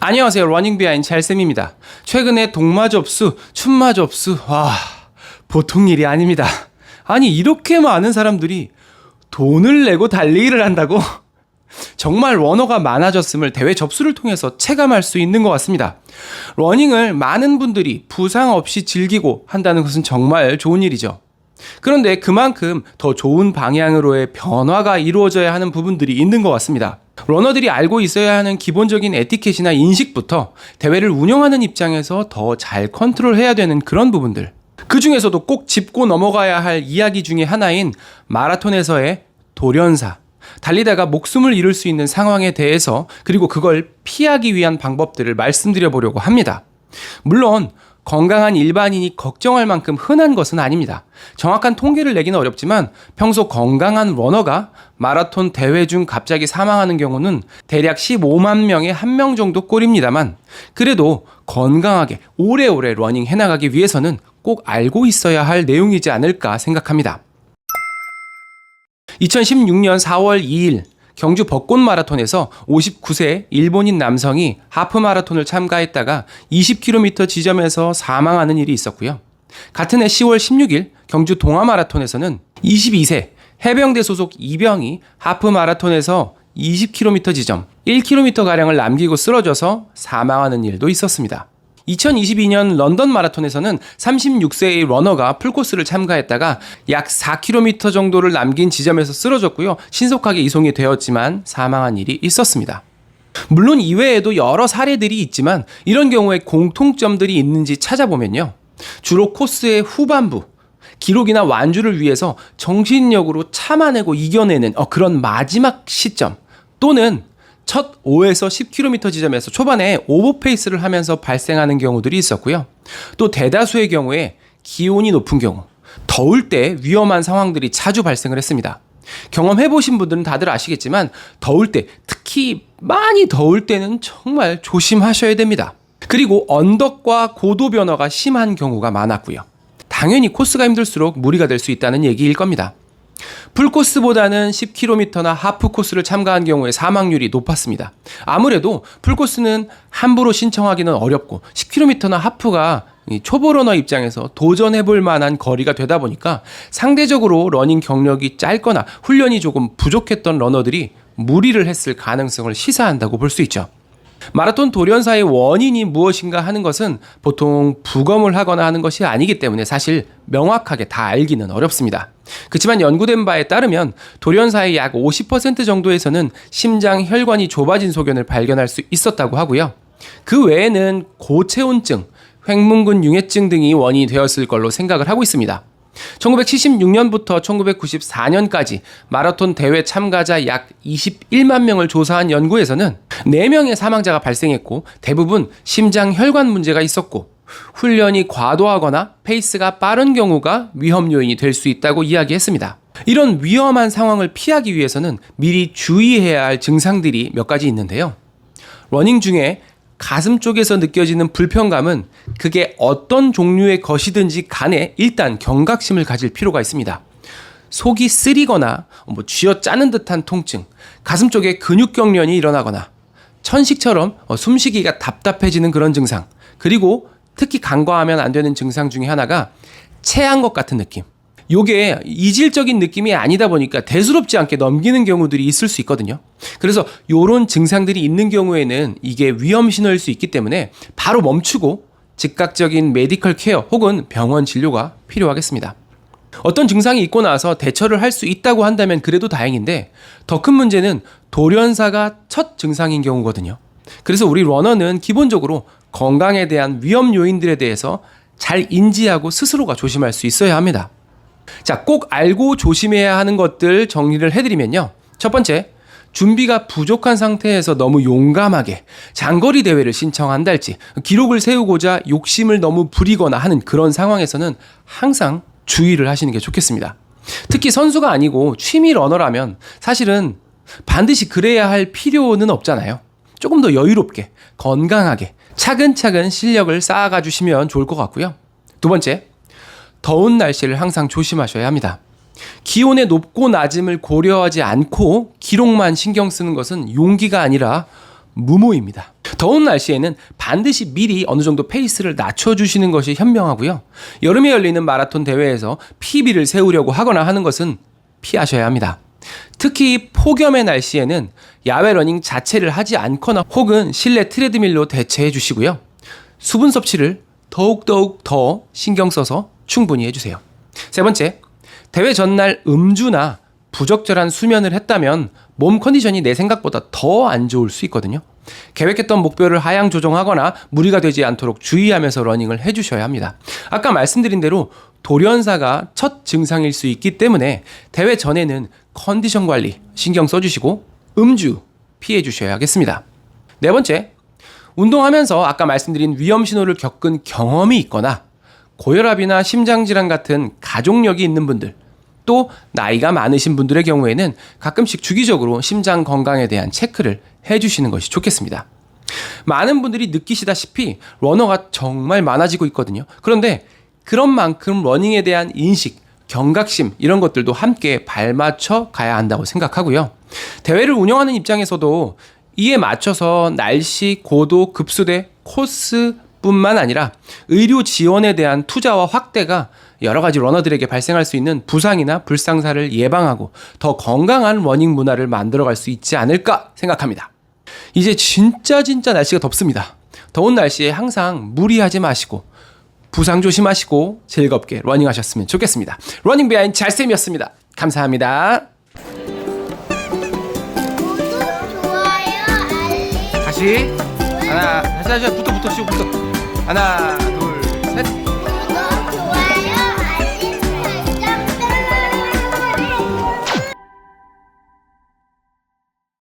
안녕하세요. 러닝 비하인드 찰쌤입니다. 최근에 동마 접수, 춘마 접수, 보통 일이 아닙니다. 아니, 이렇게 많은 사람들이 돈을 내고 달리기를 한다고? 정말 러너가 많아졌음을 대회 접수를 통해서 체감할 수 있는 것 같습니다. 러닝을 많은 분들이 부상 없이 즐기고 한다는 것은 정말 좋은 일이죠. 그런데 그만큼 더 좋은 방향으로의 변화가 이루어져야 하는 부분들이 있는 것 같습니다. 러너들이 알고 있어야 하는 기본적인 에티켓이나 인식부터 대회를 운영하는 입장에서 더 잘 컨트롤해야 되는 그런 부분들, 그 중에서도 꼭 짚고 넘어가야 할 이야기 중에 하나인 마라톤에서의 돌연사, 달리다가 목숨을 잃을 수 있는 상황에 대해서, 그리고 그걸 피하기 위한 방법들을 말씀드려 보려고 합니다. 물론 건강한 일반인이 걱정할 만큼 흔한 것은 아닙니다. 정확한 통계를 내기는 어렵지만 평소 건강한 러너가 마라톤 대회 중 갑자기 사망하는 경우는 대략 15만 명에 1명 정도 꼴입니다만, 그래도 건강하게 오래오래 러닝 해나가기 위해서는 꼭 알고 있어야 할 내용이지 않을까 생각합니다. 2016년 4월 2일 경주 벚꽃 마라톤에서 59세 일본인 남성이 하프 마라톤을 참가했다가 20km 지점에서 사망하는 일이 있었고요. 같은 해 10월 16일 경주 동아 마라톤에서는 22세 해병대 소속 이병이 하프 마라톤에서 20km 지점 1km가량을 남기고 쓰러져서 사망하는 일도 있었습니다. 2022년 런던 마라톤에서는 36세의 러너가 풀코스를 참가했다가 약 4km 정도를 남긴 지점에서 쓰러졌고요. 신속하게 이송이 되었지만 사망한 일이 있었습니다. 물론 이외에도 여러 사례들이 있지만 이런 경우에 공통점들이 있는지 찾아보면요. 주로 코스의 후반부, 기록이나 완주를 위해서 정신력으로 참아내고 이겨내는 그런 마지막 시점, 또는 첫 5에서 10km 지점에서 초반에 오버페이스를 하면서 발생하는 경우들이 있었고요. 또 대다수의 경우에 기온이 높은 경우, 더울 때 위험한 상황들이 자주 발생을 했습니다. 경험해보신 분들은 다들 아시겠지만 더울 때, 특히 많이 더울 때는 정말 조심하셔야 됩니다. 그리고 언덕과 고도 변화가 심한 경우가 많았고요. 당연히 코스가 힘들수록 무리가 될 수 있다는 얘기일 겁니다. 풀코스보다는 10km나 하프 코스를 참가한 경우에 사망률이 높았습니다. 아무래도 풀코스는 함부로 신청하기는 어렵고 10km나 하프가 초보 러너 입장에서 도전해볼 만한 거리가 되다 보니까 상대적으로 러닝 경력이 짧거나 훈련이 조금 부족했던 러너들이 무리를 했을 가능성을 시사한다고 볼 수 있죠. 마라톤 돌연사의 원인이 무엇인가 하는 것은 보통 부검을 하거나 하는 것이 아니기 때문에 사실 명확하게 다 알기는 어렵습니다. 그렇지만 연구된 바에 따르면 돌연사의 약 50% 정도에서는 심장 혈관이 좁아진 소견을 발견할 수 있었다고 하고요. 그 외에는 고체온증, 횡문근 융해증 등이 원인이 되었을 걸로 생각을 하고 있습니다. 1976년부터 1994년까지 마라톤 대회 참가자 약 21만 명을 조사한 연구에서는 4명의 사망자가 발생했고 대부분 심장 혈관 문제가 있었고 훈련이 과도하거나 페이스가 빠른 경우가 위험 요인이 될 수 있다고 이야기했습니다. 이런 위험한 상황을 피하기 위해서는 미리 주의해야 할 증상들이 몇 가지 있는데요. 러닝 중에 가슴 쪽에서 느껴지는 불편감은 그게 어떤 종류의 것이든지 간에 일단 경각심을 가질 필요가 있습니다. 속이 쓰리거나 쥐어짜는 듯한 통증, 가슴 쪽에 근육 경련이 일어나거나 천식처럼 숨쉬기가 답답해지는 그런 증상, 그리고 특히 간과하면 안 되는 증상 중에 하나가 체한 것 같은 느낌. 요게 이질적인 느낌이 아니다 보니까 대수롭지 않게 넘기는 경우들이 있을 수 있거든요. 그래서 요런 증상들이 있는 경우에는 이게 위험 신호일 수 있기 때문에 바로 멈추고 즉각적인 메디컬 케어 혹은 병원 진료가 필요하겠습니다. 어떤 증상이 있고 나서 대처를 할 수 있다고 한다면 그래도 다행인데 더 큰 문제는 돌연사가 첫 증상인 경우거든요. 그래서 우리 러너는 기본적으로 건강에 대한 위험 요인들에 대해서 잘 인지하고 스스로가 조심할 수 있어야 합니다. 자, 꼭 알고 조심해야 하는 것들 정리를 해드리면요. 첫 번째, 준비가 부족한 상태에서 너무 용감하게 장거리 대회를 신청한다 할지 기록을 세우고자 욕심을 너무 부리거나 하는 그런 상황에서는 항상 주의를 하시는 게 좋겠습니다. 특히 선수가 아니고 취미 러너라면 사실은 반드시 그래야 할 필요는 없잖아요. 조금 더 여유롭게 건강하게 차근차근 실력을 쌓아가 주시면 좋을 것 같고요. 두 번째, 더운 날씨를 항상 조심하셔야 합니다. 기온의 높고 낮음을 고려하지 않고 기록만 신경 쓰는 것은 용기가 아니라 무모입니다. 더운 날씨에는 반드시 미리 어느 정도 페이스를 낮춰주시는 것이 현명하고요. 여름에 열리는 마라톤 대회에서 PB를 세우려고 하거나 하는 것은 피하셔야 합니다. 특히 폭염의 날씨에는 야외 러닝 자체를 하지 않거나 혹은 실내 트레드밀로 대체해 주시고요. 수분 섭취를 더욱 더 신경 써서 충분히 해주세요. 세 번째, 대회 전날 음주나 부적절한 수면을 했다면 몸 컨디션이 내 생각보다 더 안 좋을 수 있거든요. 계획했던 목표를 하향 조정하거나 무리가 되지 않도록 주의하면서 러닝을 해주셔야 합니다. 아까 말씀드린 대로 돌연사가 첫 증상일 수 있기 때문에 대회 전에는 컨디션 관리 신경 써주시고 음주 피해 주셔야겠습니다. 네 번째, 운동하면서 아까 말씀드린 위험 신호를 겪은 경험이 있거나 고혈압이나 심장질환 같은 가족력이 있는 분들, 또 나이가 많으신 분들의 경우에는 가끔씩 주기적으로 심장 건강에 대한 체크를 해주시는 것이 좋겠습니다. 많은 분들이 느끼시다시피 러너가 정말 많아지고 있거든요. 그런데 그런 만큼 러닝에 대한 인식, 경각심 이런 것들도 함께 발맞춰 가야 한다고 생각하고요. 대회를 운영하는 입장에서도 이에 맞춰서 날씨, 고도, 급수대, 코스뿐만 아니라 의료 지원에 대한 투자와 확대가 여러 가지 러너들에게 발생할 수 있는 부상이나 불상사를 예방하고 더 건강한 러닝 문화를 만들어갈 수 있지 않을까 생각합니다. 이제 진짜 날씨가 덥습니다. 더운 날씨에 항상 무리하지 마시고 부상 조심하시고 즐겁게 러닝하셨으면 좋겠습니다. 러닝 비하인드 잘쌤이었습니다. 감사합니다. 구독, 좋아요, 알림. 다시 하나, 다시 붙어. 하나, 둘, 셋.